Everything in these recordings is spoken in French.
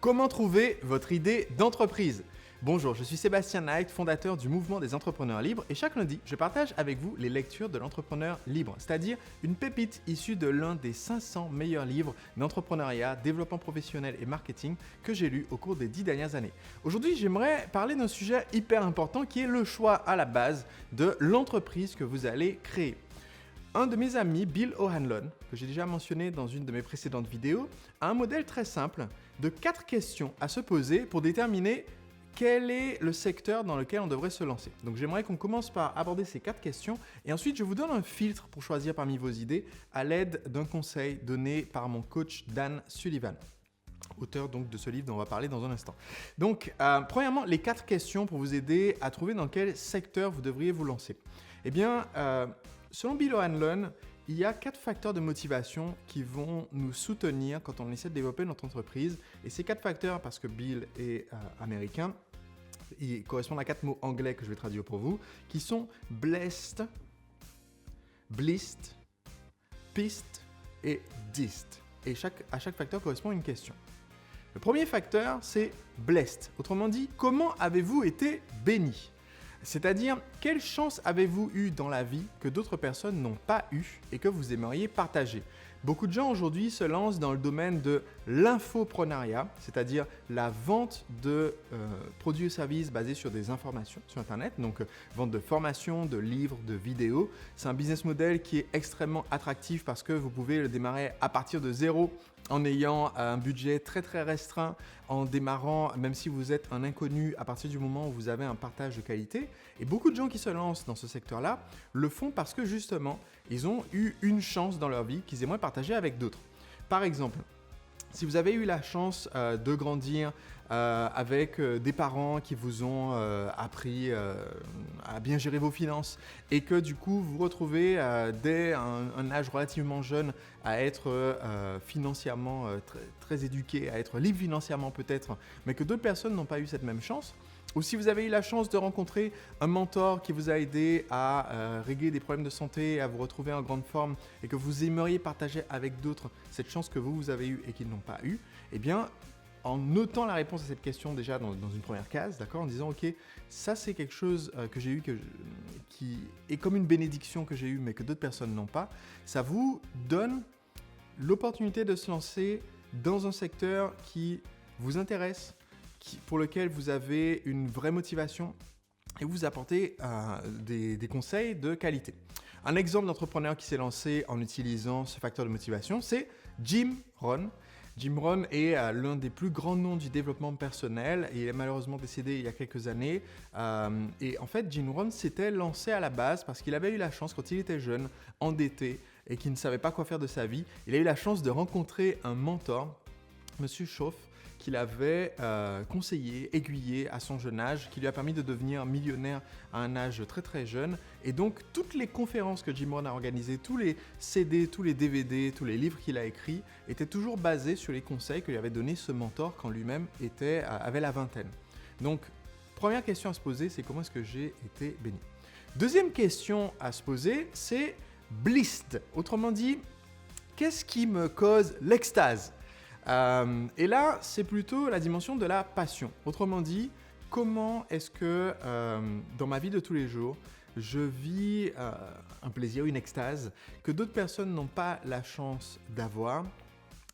Comment trouver votre idée d'entreprise? Bonjour, je suis Sébastien Knight, fondateur du mouvement des entrepreneurs libres et chaque lundi, je partage avec vous les lectures de l'entrepreneur libre, c'est-à-dire une pépite issue de l'un des 500 meilleurs livres d'entrepreneuriat, développement professionnel et marketing que j'ai lu au cours des 10 dernières années. Aujourd'hui, j'aimerais parler d'un sujet hyper important qui est le choix à la base de l'entreprise que vous allez créer. Un de mes amis, Bill O'Hanlon, que j'ai déjà mentionné dans une de mes précédentes vidéos, a un modèle très simple de 4 questions à se poser pour déterminer quel est le secteur dans lequel on devrait se lancer. Donc j'aimerais qu'on commence par aborder ces 4 questions et ensuite je vous donne un filtre pour choisir parmi vos idées à l'aide d'un conseil donné par mon coach Dan Sullivan, auteur donc de ce livre dont on va parler dans un instant. Donc premièrement, les 4 questions pour vous aider à trouver dans quel secteur vous devriez vous lancer. Eh bien, selon Bill O'Hanlon, il y a 4 facteurs de motivation qui vont nous soutenir quand on essaie de développer notre entreprise. Et ces 4 facteurs, parce que Bill est américain, ils correspondent à 4 mots anglais que je vais traduire pour vous, qui sont blessed, blissed, pissed et dissed. Et à chaque facteur correspond à une question. Le premier facteur, c'est blessed. Autrement dit, comment avez-vous été béni ? C'est-à-dire, quelle chance avez-vous eu dans la vie que d'autres personnes n'ont pas eu et que vous aimeriez partager? Beaucoup de gens aujourd'hui se lancent dans le domaine de l'infoprenariat, c'est-à-dire la vente de produits et services basés sur des informations sur Internet, donc vente de formations, de livres, de vidéos. C'est un business model qui est extrêmement attractif parce que vous pouvez le démarrer à partir de zéro en ayant un budget très très restreint, en démarrant, même si vous êtes un inconnu, à partir du moment où vous avez un partage de qualité. Et beaucoup de gens qui se lancent dans ce secteur-là le font parce que justement, ils ont eu une chance dans leur vie qu'ils aimeraient partager avec d'autres. Par exemple, si vous avez eu la chance de grandir avec des parents qui vous ont appris à bien gérer vos finances et que du coup vous vous retrouvez dès un âge relativement jeune à être financièrement très éduqué, à être libre financièrement peut-être, mais que d'autres personnes n'ont pas eu cette même chance, ou si vous avez eu la chance de rencontrer un mentor qui vous a aidé à régler des problèmes de santé, à vous retrouver en grande forme et que vous aimeriez partager avec d'autres cette chance que vous avez eue et qu'ils n'ont pas eue, eh bien, en notant la réponse à cette question déjà dans une première case, d'accord, en disant ok, ça c'est quelque chose que j'ai eu, qui est comme une bénédiction que j'ai eue mais que d'autres personnes n'ont pas, ça vous donne l'opportunité de se lancer dans un secteur qui vous intéresse, pour lequel vous avez une vraie motivation et vous apportez des conseils de qualité. Un exemple d'entrepreneur qui s'est lancé en utilisant ce facteur de motivation, c'est Jim Rohn. Jim Rohn est l'un des plus grands noms du développement personnel et il est malheureusement décédé il y a quelques années. Et en fait, Jim Rohn s'était lancé à la base parce qu'il avait eu la chance, quand il était jeune, endetté et qu'il ne savait pas quoi faire de sa vie, il a eu la chance de rencontrer un mentor, Monsieur Schoff, qu'il avait conseillé, aiguillé à son jeune âge, qui lui a permis de devenir millionnaire à un âge très très jeune. Et donc toutes les conférences que Jim Rohn a organisées, tous les CD, tous les DVD, tous les livres qu'il a écrits, étaient toujours basés sur les conseils que lui avait donnés ce mentor quand lui-même avait la vingtaine. Donc première question à se poser, c'est comment est-ce que j'ai été béni? Deuxième question à se poser, c'est blissed. Autrement dit, qu'est-ce qui me cause l'extase? Et là, c'est plutôt la dimension de la passion. Autrement dit, comment est-ce que dans ma vie de tous les jours, je vis un plaisir, une extase que d'autres personnes n'ont pas la chance d'avoir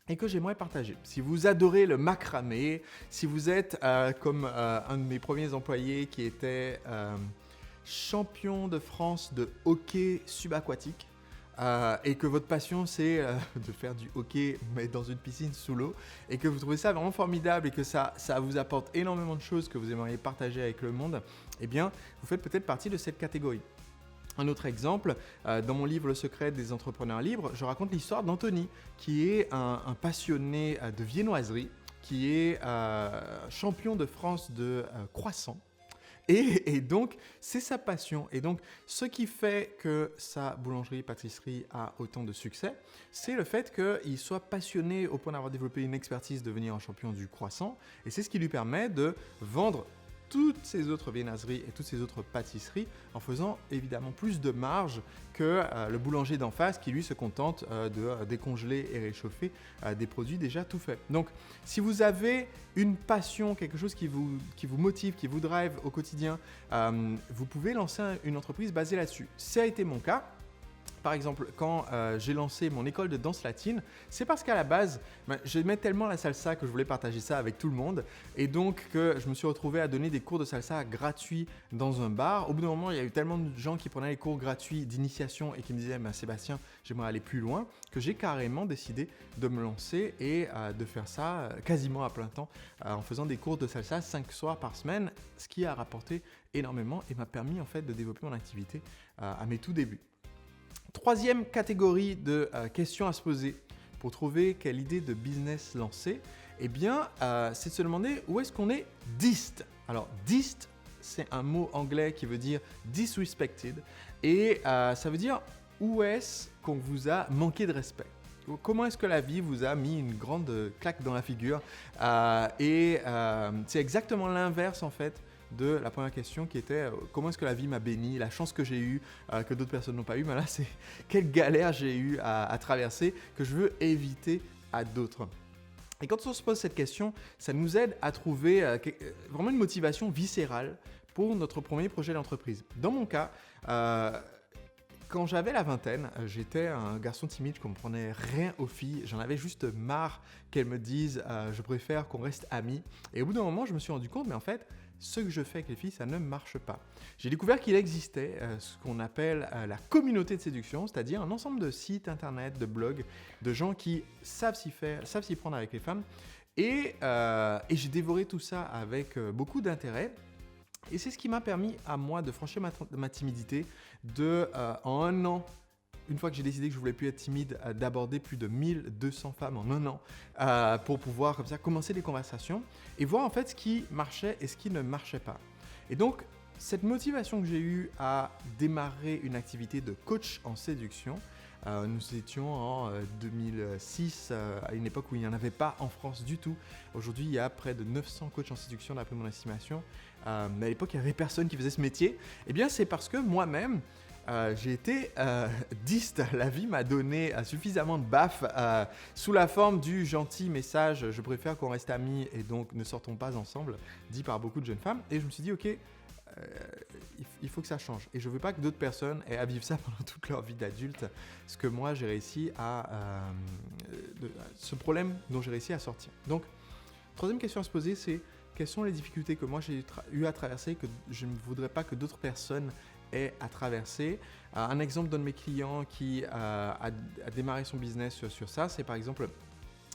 et que j'aimerais partager. Si vous adorez le macramé, si vous êtes comme un de mes premiers employés qui était champion de France de hockey subaquatique, et que votre passion c'est de faire du hockey mais dans une piscine sous l'eau et que vous trouvez ça vraiment formidable et que ça vous apporte énormément de choses que vous aimeriez partager avec le monde, eh bien vous faites peut-être partie de cette catégorie. Un autre exemple, dans mon livre Le secret des entrepreneurs libres, je raconte l'histoire d'Anthony qui est un passionné de viennoiserie, qui est champion de France de croissants. Et donc, c'est sa passion. Et donc, ce qui fait que sa boulangerie-pâtisserie a autant de succès, c'est le fait qu'il soit passionné au point d'avoir développé une expertise de devenir un champion du croissant. Et c'est ce qui lui permet de vendre toutes ces autres viennoiseries et toutes ces autres pâtisseries en faisant évidemment plus de marge que le boulanger d'en face qui lui se contente de décongeler et réchauffer des produits déjà tout faits. Donc si vous avez une passion, quelque chose qui vous motive, qui vous drive au quotidien, vous pouvez lancer une entreprise basée là-dessus. Ça a été mon cas. Par exemple, quand j'ai lancé mon école de danse latine, c'est parce qu'à la base, j'aimais tellement la salsa que je voulais partager ça avec tout le monde. Et donc, que je me suis retrouvé à donner des cours de salsa gratuits dans un bar. Au bout d'un moment, il y a eu tellement de gens qui prenaient les cours gratuits d'initiation et qui me disaient « Sébastien, j'aimerais aller plus loin » que j'ai carrément décidé de me lancer et de faire ça quasiment à plein temps en faisant des cours de salsa 5 soirs par semaine, ce qui a rapporté énormément et m'a permis en fait de développer mon activité à mes tout débuts. Troisième catégorie de questions à se poser pour trouver quelle idée de business lancer, eh bien, c'est de se demander où est-ce qu'on est dist. Alors, dist, c'est un mot anglais qui veut dire disrespected et ça veut dire où est-ce qu'on vous a manqué de respect. Comment est-ce que la vie vous a mis une grande claque dans la figure c'est exactement l'inverse en fait de la première question qui était comment est-ce que la vie m'a béni, la chance que j'ai eue, que d'autres personnes n'ont pas eu, mais là c'est quelle galère j'ai eu à traverser que je veux éviter à d'autres. Et quand on se pose cette question, ça nous aide à trouver vraiment une motivation viscérale pour notre premier projet d'entreprise. Dans mon cas, quand j'avais la vingtaine, j'étais un garçon timide, je ne comprenais rien aux filles. J'en avais juste marre qu'elles me disent je préfère qu'on reste amis. Et au bout d'un moment, je me suis rendu compte, mais en fait, ce que je fais avec les filles, ça ne marche pas. J'ai découvert qu'il existait ce qu'on appelle la communauté de séduction, c'est-à-dire un ensemble de sites internet, de blogs, de gens qui savent s'y prendre avec les femmes. Et j'ai dévoré tout ça avec beaucoup d'intérêt. Et c'est ce qui m'a permis à moi de franchir ma timidité, en un an, une fois que j'ai décidé que je ne voulais plus être timide, d'aborder plus de 1200 femmes en un an pour pouvoir comme ça commencer des conversations et voir en fait ce qui marchait et ce qui ne marchait pas. Et donc, cette motivation que j'ai eue à démarrer une activité de coach en séduction, nous étions en 2006, à une époque où il n'y en avait pas en France du tout. Aujourd'hui, il y a près de 900 coachs en séduction d'après mon estimation. Mais à l'époque, il n'y avait personne qui faisait ce métier. Eh bien, c'est parce que moi-même, j'ai été dist. La vie m'a donné suffisamment de baffes sous la forme du gentil message « Je préfère qu'on reste amis et donc ne sortons pas ensemble » dit par beaucoup de jeunes femmes. Et je me suis dit « Ok, il faut que ça change. » Et je ne veux pas que d'autres personnes aient à vivre ça pendant toute leur vie d'adulte. Ce que moi, j'ai réussi ce problème dont j'ai réussi à sortir. Donc, troisième question à se poser, c'est quelles sont les difficultés que moi j'ai eu à traverser que je ne voudrais pas que d'autres personnes aient à traverser. Un exemple d'un de mes clients qui a démarré son business sur ça, c'est par exemple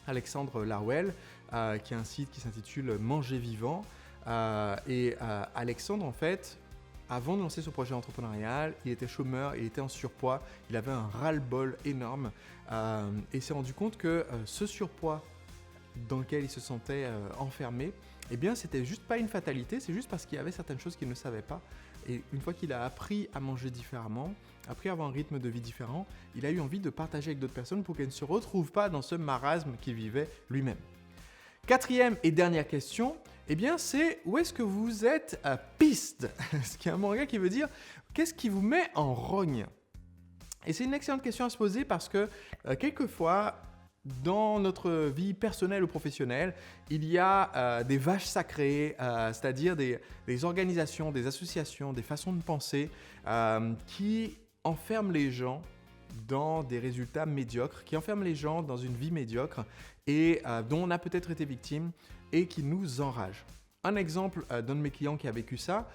Alexandre Larouel, qui a un site qui s'intitule Manger Vivant. Alexandre, en fait, avant de lancer son projet entrepreneurial, il était chômeur, il était en surpoids, il avait un ras-le-bol énorme et s'est rendu compte que ce surpoids dans lequel il se sentait enfermé, eh bien, c'était juste pas une fatalité, c'est juste parce qu'il y avait certaines choses qu'il ne savait pas. Et une fois qu'il a appris à manger différemment, appris à avoir un rythme de vie différent, il a eu envie de partager avec d'autres personnes pour qu'elles ne se retrouvent pas dans ce marasme qu'il vivait lui-même. Quatrième et dernière question, eh bien, c'est où est-ce que vous êtes piste, ce qui est un manga qui veut dire qu'est-ce qui vous met en rogne. Et c'est une excellente question à se poser parce que quelquefois, dans notre vie personnelle ou professionnelle, il y a des vaches sacrées, c'est-à-dire des organisations, des associations, des façons de penser qui enferment les gens dans des résultats médiocres, qui enferment les gens dans une vie médiocre et dont on a peut-être été victime et qui nous enragent. Un exemple d'un de mes clients qui a vécu ça,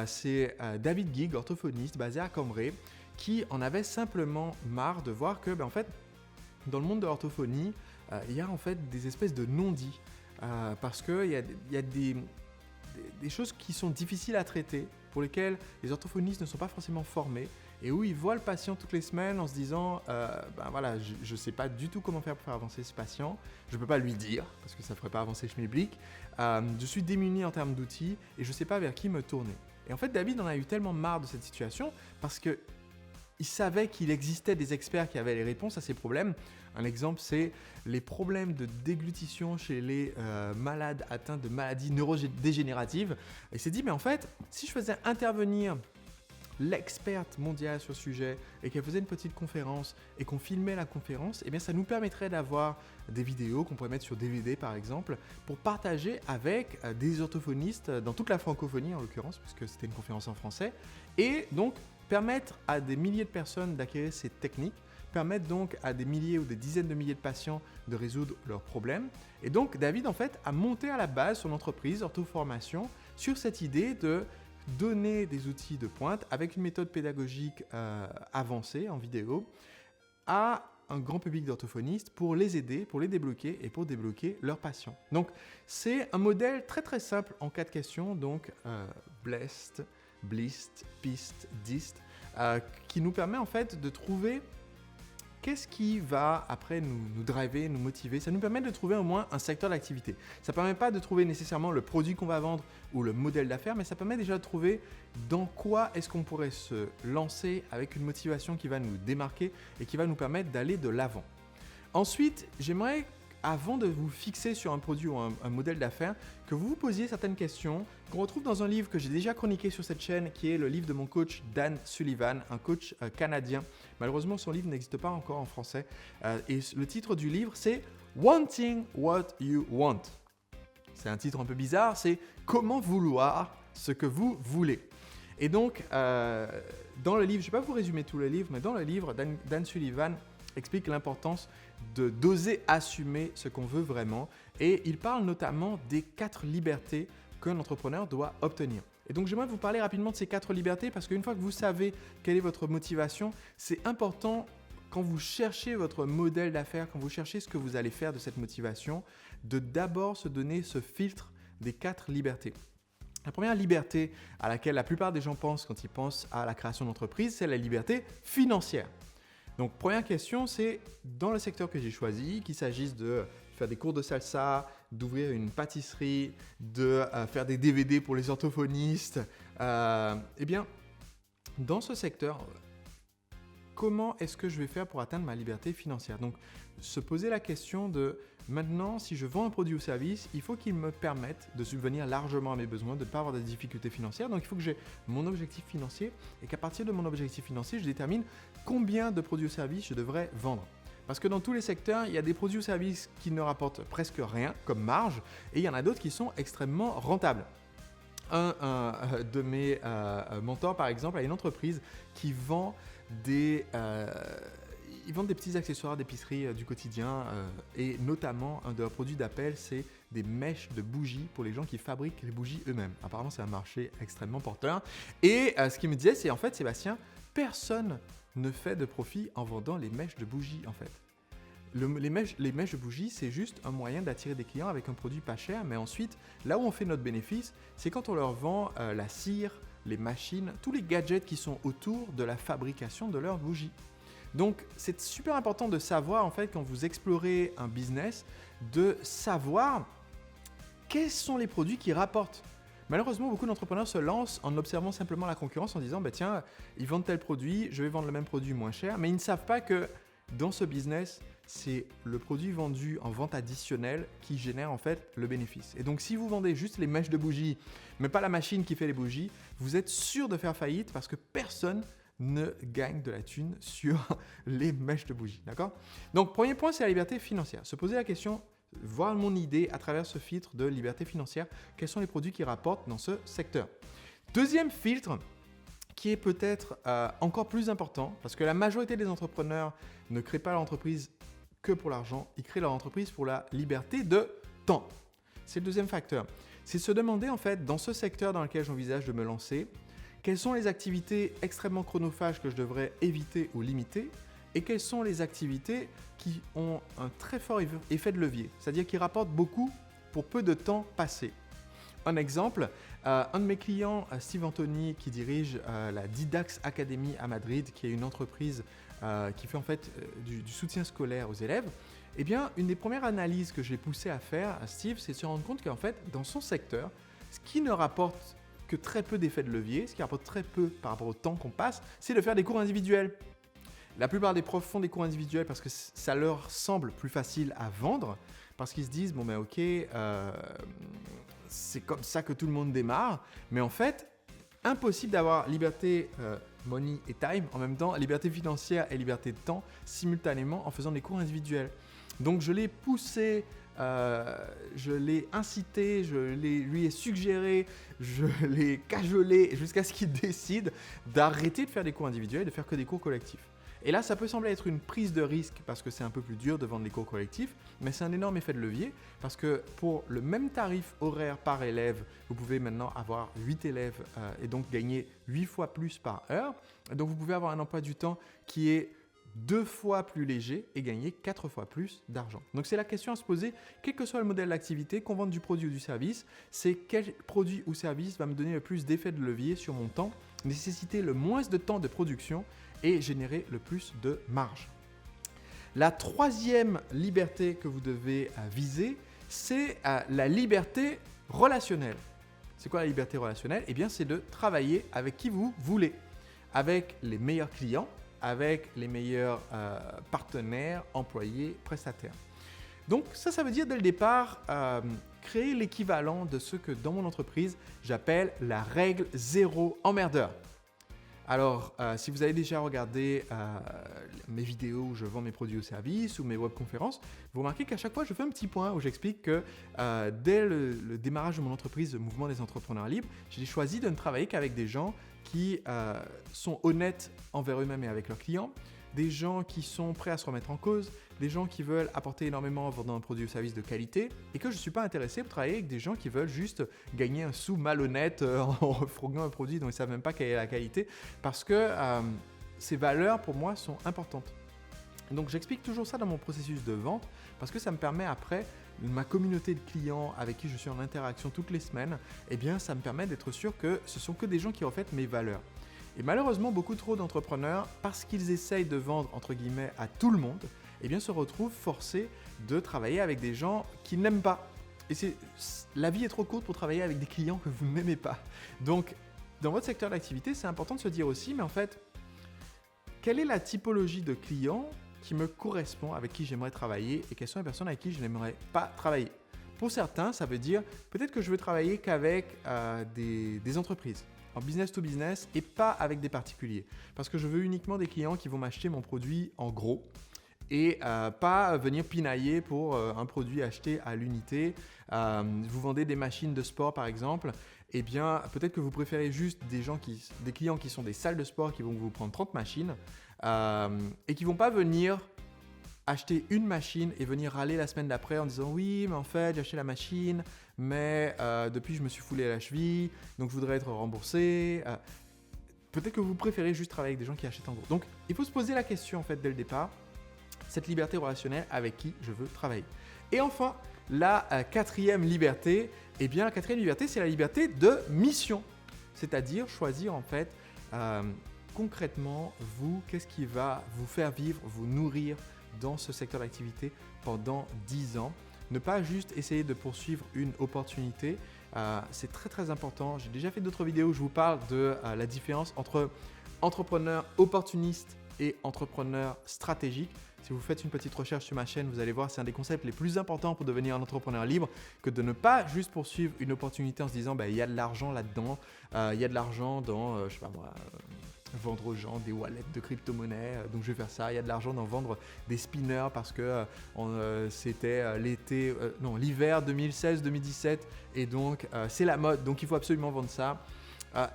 c'est David Gig, orthophoniste basé à Cambrai, qui en avait simplement marre de voir que, en fait, dans le monde de l'orthophonie, il y a en fait des espèces de non-dits parce qu'il y a des choses qui sont difficiles à traiter, pour lesquelles les orthophonistes ne sont pas forcément formés et où ils voient le patient toutes les semaines en se disant voilà, je ne sais pas du tout comment faire pour faire avancer ce patient, je ne peux pas lui dire parce que ça ne ferait pas avancer le schmilblick, je suis démuni en termes d'outils et je ne sais pas vers qui me tourner. Et en fait, David en a eu tellement marre de cette situation parce que il savait qu'il existait des experts qui avaient les réponses à ces problèmes. Un exemple, c'est les problèmes de déglutition chez les malades atteints de maladies neurodégénératives. Et il s'est dit, mais en fait, si je faisais intervenir l'experte mondiale sur le sujet et qu'elle faisait une petite conférence et qu'on filmait la conférence, eh bien ça nous permettrait d'avoir des vidéos qu'on pourrait mettre sur DVD par exemple pour partager avec des orthophonistes dans toute la francophonie en l'occurrence puisque c'était une conférence en français et donc permettre à des milliers de personnes d'acquérir ces techniques, permettre donc à des milliers ou des dizaines de milliers de patients de résoudre leurs problèmes. Et donc David en fait a monté à la base son entreprise Orthoformation sur cette idée de donner des outils de pointe avec une méthode pédagogique avancée en vidéo à un grand public d'orthophonistes pour les aider, pour les débloquer et pour débloquer leurs patients. Donc c'est un modèle très très simple en 4 questions, donc blessed, blissed, pissed, dissed, qui nous permet en fait de trouver qu'est-ce qui va après nous driver, nous motiver. Ça nous permet de trouver au moins un secteur d'activité. Ça ne permet pas de trouver nécessairement le produit qu'on va vendre ou le modèle d'affaires, mais ça permet déjà de trouver dans quoi est-ce qu'on pourrait se lancer avec une motivation qui va nous démarquer et qui va nous permettre d'aller de l'avant. Ensuite, j'aimerais, avant de vous fixer sur un produit ou un modèle d'affaires, que vous vous posiez certaines questions qu'on retrouve dans un livre que j'ai déjà chroniqué sur cette chaîne, qui est le livre de mon coach Dan Sullivan, un coach canadien. Malheureusement, son livre n'existe pas encore en français. Et le titre du livre, c'est « Wanting what you want ». C'est un titre un peu bizarre, c'est « Comment vouloir ce que vous voulez ». Et donc, dans le livre, je ne vais pas vous résumer tout le livre, mais dans le livre, Dan Sullivan explique l'importance d'oser assumer ce qu'on veut vraiment. Et il parle notamment des 4 libertés qu'un entrepreneur doit obtenir. Et donc j'aimerais vous parler rapidement de ces 4 libertés parce qu'une fois que vous savez quelle est votre motivation, c'est important quand vous cherchez votre modèle d'affaires, quand vous cherchez ce que vous allez faire de cette motivation, de d'abord se donner ce filtre des 4 libertés. La première liberté à laquelle la plupart des gens pensent quand ils pensent à la création d'entreprise, c'est la liberté financière. Donc, première question, c'est dans le secteur que j'ai choisi, qu'il s'agisse de faire des cours de salsa, d'ouvrir une pâtisserie, de faire des DVD pour les orthophonistes. Eh bien, dans ce secteur, comment est-ce que je vais faire pour atteindre ma liberté financière? Donc, se poser la question de maintenant, si je vends un produit ou service, il faut qu'il me permette de subvenir largement à mes besoins, de ne pas avoir de difficultés financières. Donc, il faut que j'ai mon objectif financier et qu'à partir de mon objectif financier, je détermine combien de produits ou services je devrais vendre. Parce que dans tous les secteurs, il y a des produits ou services qui ne rapportent presque rien comme marge et il y en a d'autres qui sont extrêmement rentables. Un de mes mentors, par exemple, a une entreprise qui vend ils vendent des petits accessoires d'épicerie du quotidien et notamment un de leurs produits d'appel, c'est des mèches de bougies pour les gens qui fabriquent les bougies eux-mêmes. Apparemment, c'est un marché extrêmement porteur. Et ce qu'il me disait, c'est en fait, Sébastien, personne ne fait de profit en vendant les mèches de bougies en fait. Les mèches de bougies, c'est juste un moyen d'attirer des clients avec un produit pas cher, mais ensuite, là où on fait notre bénéfice, c'est quand on leur vend la cire, les machines, tous les gadgets qui sont autour de la fabrication de leurs bougies. Donc, c'est super important de savoir, en fait, quand vous explorez un business, de savoir quels sont les produits qui rapportent. Malheureusement, beaucoup d'entrepreneurs se lancent en observant simplement la concurrence en disant « tiens, ils vendent tel produit, je vais vendre le même produit moins cher ». Mais ils ne savent pas que dans ce business, c'est le produit vendu en vente additionnelle qui génère en fait le bénéfice. Et donc, si vous vendez juste les mèches de bougies, mais pas la machine qui fait les bougies, vous êtes sûr de faire faillite parce que personne ne gagne de la thune sur les mèches de bougies. D'accord ? Donc, premier point, c'est la liberté financière. Se poser la question, voir mon idée à travers ce filtre de liberté financière, quels sont les produits qui rapportent dans ce secteur. Deuxième filtre, qui est peut-être encore plus important, parce que la majorité des entrepreneurs ne créent pas leur entreprise que pour l'argent, ils créent leur entreprise pour la liberté de temps. C'est le deuxième facteur. C'est se demander en fait, dans ce secteur dans lequel j'envisage de me lancer, quelles sont les activités extrêmement chronophages que je devrais éviter ou limiter et quelles sont les activités qui ont un très fort effet de levier, c'est-à-dire qui rapportent beaucoup pour peu de temps passé. Un exemple, un de mes clients, Steve Anthony, qui dirige la Didax Academy à Madrid, qui est une entreprise qui fait en fait du soutien scolaire aux élèves, eh bien, une des premières analyses que j'ai poussé à faire à Steve, c'est de se rendre compte qu'en fait, dans son secteur, ce qui ne rapporte que très peu d'effets de levier, ce qui rapporte très peu par rapport au temps qu'on passe, c'est de faire des cours individuels. La plupart des profs font des cours individuels parce que ça leur semble plus facile à vendre, parce qu'ils se disent, bon ben ok, c'est comme ça que tout le monde démarre, mais en fait, impossible d'avoir liberté, money et time, en même temps, liberté financière et liberté de temps simultanément en faisant des cours individuels. Donc je l'ai poussé, je l'ai incité, lui ai suggéré, je l'ai cajolé jusqu'à ce qu'il décide d'arrêter de faire des cours individuels et de faire que des cours collectifs. Et là, ça peut sembler être une prise de risque parce que c'est un peu plus dur de vendre les cours collectifs, mais c'est un énorme effet de levier parce que pour le même tarif horaire par élève, vous pouvez maintenant avoir 8 élèves et donc gagner 8 fois plus par heure. Donc vous pouvez avoir un emploi du temps qui est 2 fois plus léger et gagner 4 fois plus d'argent. Donc c'est la question à se poser, quel que soit le modèle d'activité, qu'on vende du produit ou du service, c'est quel produit ou service va me donner le plus d'effet de levier sur mon temps, nécessiter le moins de temps de production et générer le plus de marge. La troisième liberté que vous devez viser, c'est la liberté relationnelle. C'est quoi la liberté relationnelle? Eh bien, c'est de travailler avec qui vous voulez, avec les meilleurs clients, avec les meilleurs partenaires, employés, prestataires. Donc ça veut dire dès le départ créer l'équivalent de ce que dans mon entreprise j'appelle la règle zéro emmerdeur. Alors, si vous avez déjà regardé mes vidéos où je vends mes produits ou services ou mes webconférences, vous remarquez qu'à chaque fois, je fais un petit point où j'explique que dès le démarrage de mon entreprise, le mouvement des entrepreneurs libres, j'ai choisi de ne travailler qu'avec des gens qui sont honnêtes envers eux-mêmes et avec leurs clients, des gens qui sont prêts à se remettre en cause, des gens qui veulent apporter énormément en vendant un produit ou service de qualité et que je ne suis pas intéressé pour travailler avec des gens qui veulent juste gagner un sou malhonnête en refourguant un produit dont ils ne savent même pas quelle est la qualité parce que ces valeurs pour moi sont importantes. Donc j'explique toujours ça dans mon processus de vente parce que ça me permet après, ma communauté de clients avec qui je suis en interaction toutes les semaines, eh bien ça me permet d'être sûr que ce sont que des gens qui reflètent mes valeurs. Et malheureusement, beaucoup trop d'entrepreneurs, parce qu'ils essayent de vendre entre guillemets à tout le monde, eh bien se retrouvent forcés de travailler avec des gens qu'ils n'aiment pas. Et la vie est trop courte pour travailler avec des clients que vous n'aimez pas. Donc dans votre secteur d'activité, c'est important de se dire aussi, mais en fait, quelle est la typologie de clients qui me correspond, avec qui j'aimerais travailler et quelles sont les personnes avec qui je n'aimerais pas travailler. Pour certains, ça veut dire peut-être que je veux travailler qu'avec des entreprises, en business to business et pas avec des particuliers. Parce que je veux uniquement des clients qui vont m'acheter mon produit en gros et pas venir pinailler pour un produit acheté à l'unité. Vous vendez des machines de sport par exemple, eh bien peut-être que vous préférez juste des clients qui sont des salles de sport qui vont vous prendre 30 machines et qui ne vont pas venir acheter une machine et venir râler la semaine d'après en disant oui mais en fait j'ai acheté la machine mais depuis je me suis foulé à la cheville donc je voudrais être remboursé. Peut-être que vous préférez juste travailler avec des gens qui achètent en gros. Donc il faut se poser la question en fait dès le départ, cette liberté relationnelle avec qui je veux travailler. Et enfin la quatrième liberté, eh bien la quatrième liberté c'est la liberté de mission, c'est-à-dire choisir en fait concrètement vous, qu'est-ce qui va vous faire vivre, vous nourrir dans ce secteur d'activité pendant 10 ans. Ne pas juste essayer de poursuivre une opportunité, c'est très très important. J'ai déjà fait d'autres vidéos où je vous parle de la différence entre entrepreneur opportuniste et entrepreneur stratégique. Si vous faites une petite recherche sur ma chaîne, vous allez voir, c'est un des concepts les plus importants pour devenir un entrepreneur libre que de ne pas juste poursuivre une opportunité en se disant il y a de l'argent là-dedans, il y a de l'argent dans, je sais pas moi, vendre aux gens des wallets de crypto-monnaie, donc je vais faire ça. Il y a de l'argent dans vendre des spinners parce que c'était l'hiver 2016-2017 et donc c'est la mode, donc il faut absolument vendre ça.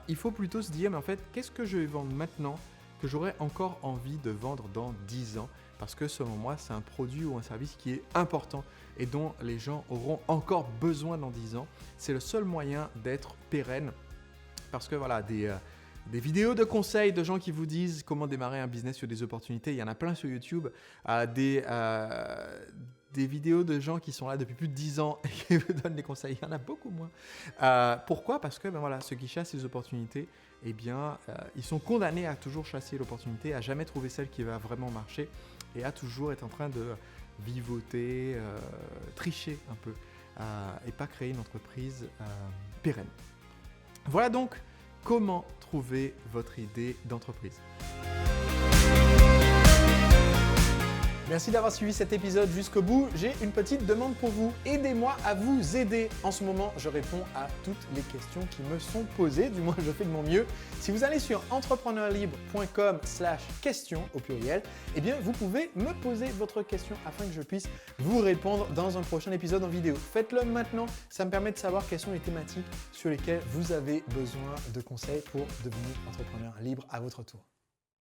Il faut plutôt se dire mais en fait qu'est-ce que je vais vendre maintenant que j'aurais encore envie de vendre dans 10 ans parce que selon moi c'est un produit ou un service qui est important et dont les gens auront encore besoin dans 10 ans. C'est le seul moyen d'être pérenne parce que voilà, des vidéos de conseils de gens qui vous disent comment démarrer un business sur des opportunités, il y en a plein sur YouTube. Des vidéos de gens qui sont là depuis plus de 10 ans et qui vous donnent des conseils, il y en a beaucoup moins. Pourquoi ? Parce que ceux qui chassent les opportunités, eh bien, ils sont condamnés à toujours chasser l'opportunité, à jamais trouver celle qui va vraiment marcher et à toujours être en train de vivoter, tricher un peu et pas créer une entreprise pérenne. Voilà donc comment trouver votre idée d'entreprise. Merci d'avoir suivi cet épisode jusqu'au bout. J'ai une petite demande pour vous. Aidez-moi à vous aider. En ce moment, je réponds à toutes les questions qui me sont posées. Du moins, je fais de mon mieux. Si vous allez sur entrepreneurlibre.com/questions au pluriel, eh bien, vous pouvez me poser votre question afin que je puisse vous répondre dans un prochain épisode en vidéo. Faites-le maintenant. Ça me permet de savoir quelles sont les thématiques sur lesquelles vous avez besoin de conseils pour devenir entrepreneur libre à votre tour.